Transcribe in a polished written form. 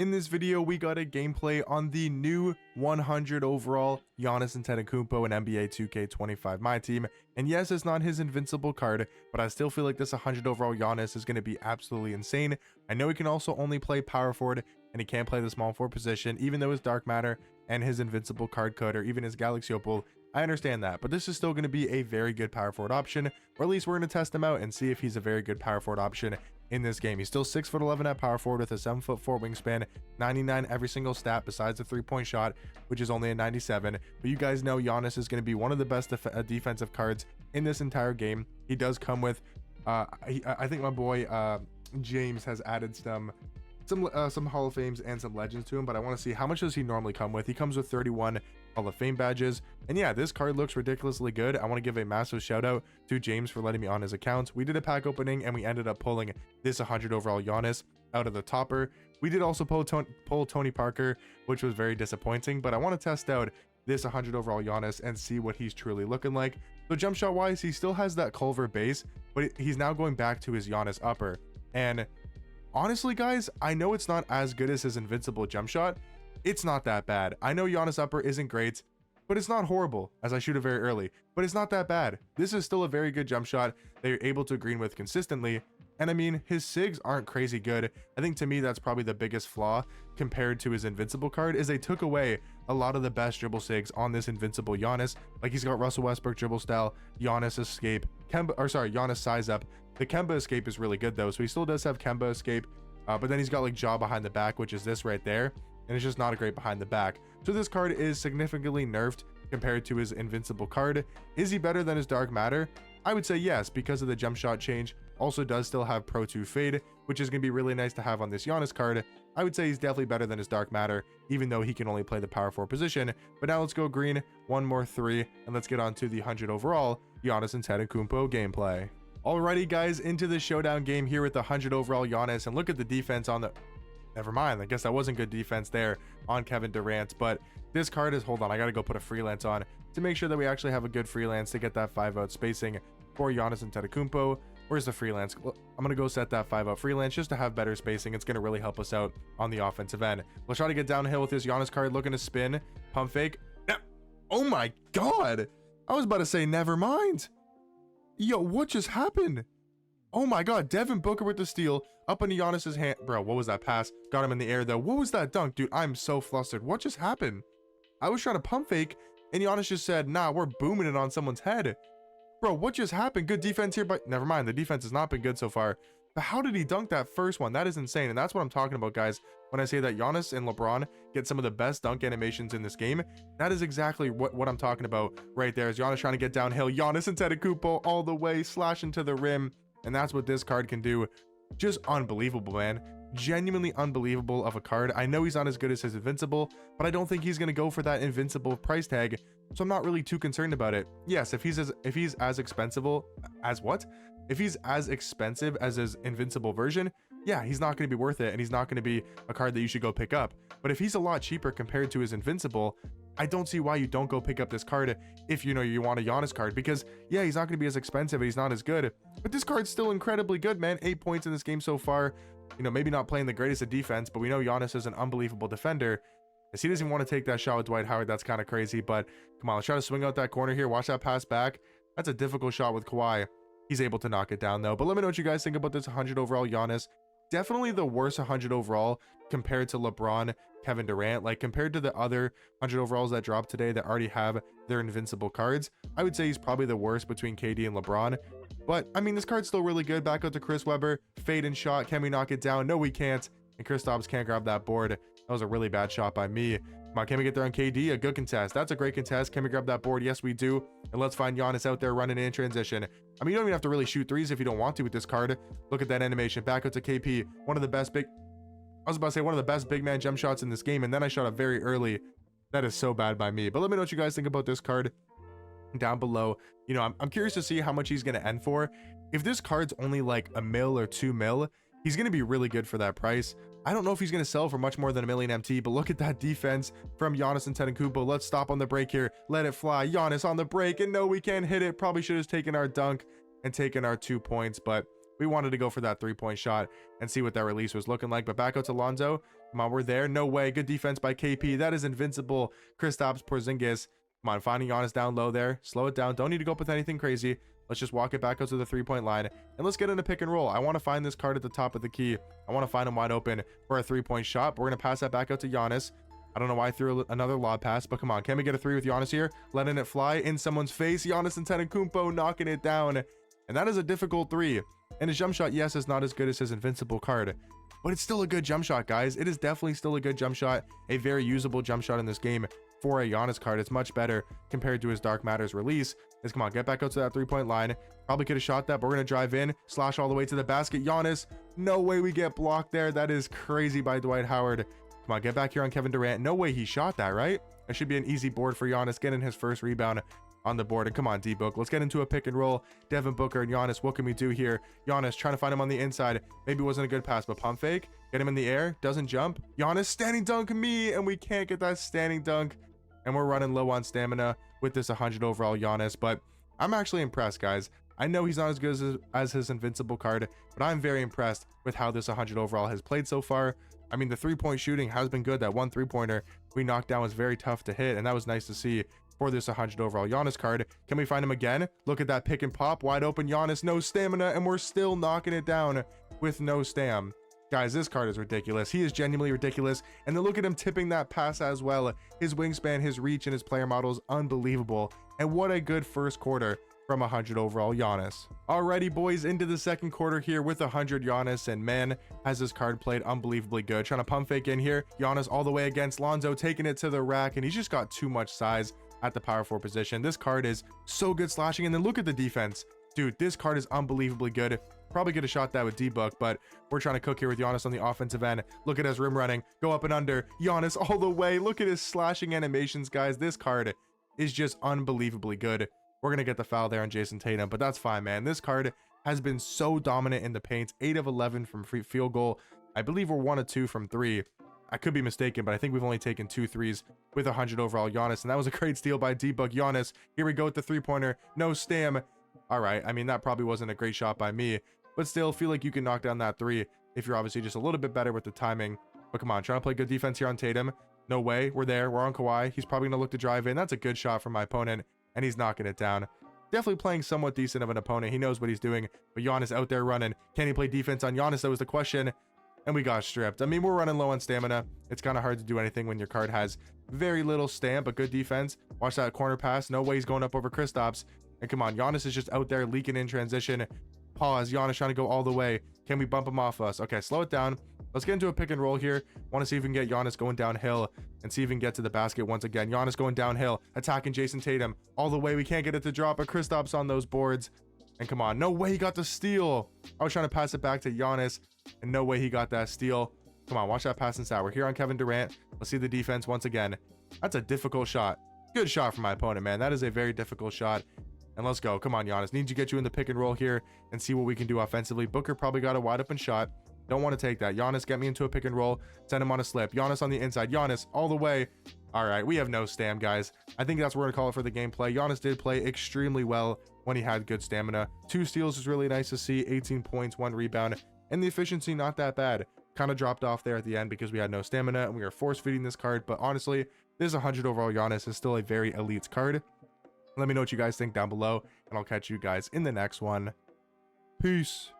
In this video, we got a gameplay on the new 100 overall Giannis Antetokounmpo in NBA 2K25 Myteam. And yes, it's not his invincible card, but I still feel like this 100 overall Giannis is going to be absolutely insane. I know he can also only play power forward, and he can't play the small forward position, even though his dark matter and his invincible card could, or even his Galaxy Opal. I understand that, but this is still going to be a very good power forward option, or at least we're going to test him out and see if he's a very good power forward option in this game. He's still 6'11" at power forward with a 7'4" wingspan, 99 every single stat besides the 3-point shot, which is only a 97. But you guys know Giannis is going to be one of the best defensive cards in this entire game. He does come with, I think my boy James has added some Hall of Fames and some legends to him, but I want to see how much does he normally come with. He comes with 31 Hall of Fame badges, and yeah, this card looks ridiculously good. I want to give a massive shout out to James for letting me on his account. We did a pack opening and we ended up pulling this 100 overall Giannis out of the topper. We did also pull Tony Parker, which was very disappointing, but I want to test out this 100 overall Giannis and see what he's truly looking like. So jump shot wise, he still has that Culver base, but he's now going back to his Giannis upper. And honestly, guys, I know it's not as good as his invincible jump shot. It's not that bad. I know Giannis upper isn't great, but it's not horrible, as I shoot it very early, but it's not that bad. This is still a very good jump shot that you're able to green with consistently. And I mean, his SIGs aren't crazy good. I think to me, that's probably the biggest flaw compared to his invincible card, is they took away a lot of the best dribble SIGs on this invincible Giannis. Like, he's got Russell Westbrook dribble style, Giannis escape, Giannis size up. The Kemba escape is really good though, so he still does have Kemba escape, but then he's got like jaw behind the back, which is this right there, and it's just not a great behind the back. So this card is significantly nerfed compared to his invincible card. Is he better than his dark matter? I would say yes, because of the jump shot change. Also does still have Pro 2 fade, which is going to be really nice to have on this Giannis card. I would say he's definitely better than his dark matter, even though he can only play the power forward position. But now let's go green, one more 3, and let's get on to the 100 overall Giannis Antetokounmpo gameplay. Alrighty guys, into the showdown game here with the 100 overall Giannis, and look at the defense on the... Never mind, I guess that wasn't good defense there on Kevin Durant, but this card is... Hold on, I gotta go put a freelance on to make sure that we actually have a good freelance to get that 5-out spacing for Giannis Antetokounmpo. Where's the freelance? I'm gonna go set that 5-out freelance just to have better spacing. It's gonna really help us out on the offensive end. Let's try to get downhill with this Giannis card, looking to spin, pump fake. Oh my god! I was about to say never mind. Yo, what just happened? Oh my god, Devin Booker with the steal up into Giannis's hand. Bro, what was that pass? Got him in the air though. What was that dunk? Dude, I'm so flustered. What just happened? I was trying to pump fake and Giannis just said, nah, we're booming it on someone's head. Bro, what just happened? Good defense here, but never mind. The defense has not been good so far. But how did he dunk that first one? That is insane. And that's what I'm talking about, guys. When I say that Giannis and LeBron get some of the best dunk animations in this game, that is exactly what I'm talking about right there. Is Giannis trying to get downhill. Giannis Antetokounmpo all the way, slashing to the rim. And that's what this card can do. Just unbelievable, man. Genuinely unbelievable of a card. I know he's not as good as his invincible, but I don't think he's going to go for that invincible price tag, so I'm not really too concerned about it. Yes, if he's as expensive as his invincible version, yeah, he's not going to be worth it, and he's not going to be a card that you should go pick up. But if he's a lot cheaper compared to his invincible, I don't see why you don't go pick up this card if you want a Giannis card, because yeah, he's not going to be as expensive and he's not as good, but this card's still incredibly good, man. 8 points in this game so far. Maybe not playing the greatest of defense, but we know Giannis is an unbelievable defender. As he doesn't even want to take that shot with Dwight Howard, that's kind of crazy, but come on, let's try to swing out that corner here. Watch that pass back. That's a difficult shot with Kawhi. He's able to knock it down though. But let me know what you guys think about this 100 overall Giannis. Definitely the worst 100 overall compared to LeBron, Kevin Durant. Like, compared to the other 100 overalls that dropped today that already have their invincible cards, I would say he's probably the worst between KD and LeBron. But I mean, this card's still really good. Back out to Chris Webber, fade and shot. Can we knock it down? No, we can't. And Kristaps can't grab that board. That was a really bad shot by me. Come on, can we get there on KD? A good contest. That's a great contest. Can we grab that board? Yes, we do. And let's find Giannis out there running in transition. I mean, you don't even have to really shoot threes if you don't want to with this card. Look at that animation. Back out to KP. One of the best big man jump shots in this game. And then I shot it very early. That is so bad by me. But let me know what you guys think about this card down below. I'm curious to see how much he's going to end for. If this card's only like $1 mil or $2 mil, he's going to be really good for that price. I don't know if he's going to sell for much more than $1 million MT, but look at that defense from Giannis Antetokounmpo. Let's stop on the break here. Let it fly. Giannis on the break, and no, we can't hit it. Probably should have taken our dunk and taken our 2 points, but we wanted to go for that 3-point shot and see what that release was looking like. But back out to Lonzo. Come on, we're there. No way. Good defense by KP. That is invincible. Kristaps Porzingis. Come on, finding Giannis down low there. Slow it down. Don't need to go up with anything crazy. Let's just walk it back out to the 3-point line. And let's get in a pick and roll. I want to find this card at the top of the key. I want to find him wide open for a 3-point shot. But we're going to pass that back out to Giannis. I don't know why I threw another lob pass, but come on. Can we get a 3 with Giannis here? Letting it fly in someone's face. Giannis Antetokounmpo knocking it down. And that is a difficult 3. And his jump shot, yes, is not as good as his invincible card. But it's still a good jump shot, guys. It is definitely still a good jump shot. A very usable jump shot in this game for a Giannis card. It's much better compared to his Dark Matters release. Let's come on, get back out to that 3-point line. Probably could have shot that, but we're going to drive in. Slash all the way to the basket. Giannis, no way we get blocked there. That is crazy by Dwight Howard. Come on, get back here on Kevin Durant. No way he shot that, right? It should be an easy board for Giannis, getting his first rebound on the board. And come on, D-Book. Let's get into a pick and roll. Devin Booker and Giannis, what can we do here? Giannis trying to find him on the inside. Maybe it wasn't a good pass, but pump fake. Get him in the air. Doesn't jump. Giannis standing dunk me, and we can't get that standing dunk. And we're running low on stamina with this 100 overall Giannis. But I'm actually impressed, guys. I know he's not as good as his invincible card, but I'm very impressed with how this 100 overall has played so far. I mean, the 3-point shooting has been good. That one 3-pointer we knocked down was very tough to hit, and that was nice to see for this 100 overall Giannis card. Can we find him again? Look at that pick and pop. Wide open Giannis, no stamina, and we're still knocking it down with no stam. Guys, this card is ridiculous. He is genuinely ridiculous. And then look at him tipping that pass as well. His wingspan, his reach, and his player model is unbelievable. And what a good first quarter from 100 overall Giannis. Alrighty, boys, into the second quarter here with 100 Giannis, and man, has this card played unbelievably good. Trying to pump fake in here. Giannis all the way against Lonzo, taking it to the rack, and he's just got too much size at the power forward position. This card is so good slashing, and then look at the defense. Dude, this card is unbelievably good. Probably could have shot that with D-Book, but we're trying to cook here with Giannis on the offensive end. Look at his rim running. Go up and under. Giannis all the way. Look at his slashing animations, guys. This card is just unbelievably good. We're going to get the foul there on Jason Tatum, but that's fine, man. This card has been so dominant in the paint. 8 of 11 from free field goal. I believe we're 1 of 2 from 3. I could be mistaken, but I think we've only taken 2 threes with 100 overall Giannis, and that was a great steal by D-Book. Giannis, here we go with the 3-pointer. No stam. All right, I mean, that probably wasn't a great shot by me, but still feel like you can knock down that 3 if you're obviously just a little bit better with the timing. But come on, trying to play good defense here on Tatum. No way, we're there, we're on Kawhi. He's probably going to look to drive in. That's a good shot from my opponent, and he's knocking it down. Definitely playing somewhat decent of an opponent. He knows what he's doing, but Giannis out there running. Can he play defense on Giannis? That was the question, and we got stripped. I mean, we're running low on stamina. It's kind of hard to do anything when your card has very little stamp, but good defense. Watch that corner pass. No way he's going up over Kristaps. And come on, Giannis is just out there leaking in transition. Pause. Giannis trying to go all the way. Can we bump him off us? Okay, slow it down. Let's get into a pick and roll here. Want to see if we can get Giannis going downhill and see if we can get to the basket once again. Giannis going downhill, attacking Jason Tatum all the way. We can't get it to drop, but Kristaps on those boards. And come on, no way he got the steal. I was trying to pass it back to Giannis, and no way he got that steal. Come on, watch that pass inside. We're here on Kevin Durant. Let's see the defense once again. That's a difficult shot. Good shot from my opponent, man. That is a very difficult shot. And let's go. Come on, Giannis. Need to get you in the pick and roll here and see what we can do offensively. Booker probably got a wide open shot. Don't want to take that. Giannis, get me into a pick and roll. Send him on a slip. Giannis on the inside. Giannis all the way. All right, we have no stam, guys. I think that's what we're going to call it for the gameplay. Giannis did play extremely well when he had good stamina. 2 steals is really nice to see. 18 points, 1 rebound. And the efficiency, not that bad. Kind of dropped off there at the end because we had no stamina and we were force feeding this card. But honestly, this 100 overall Giannis is still a very elite card. Let me know what you guys think down below, and I'll catch you guys in the next one. Peace.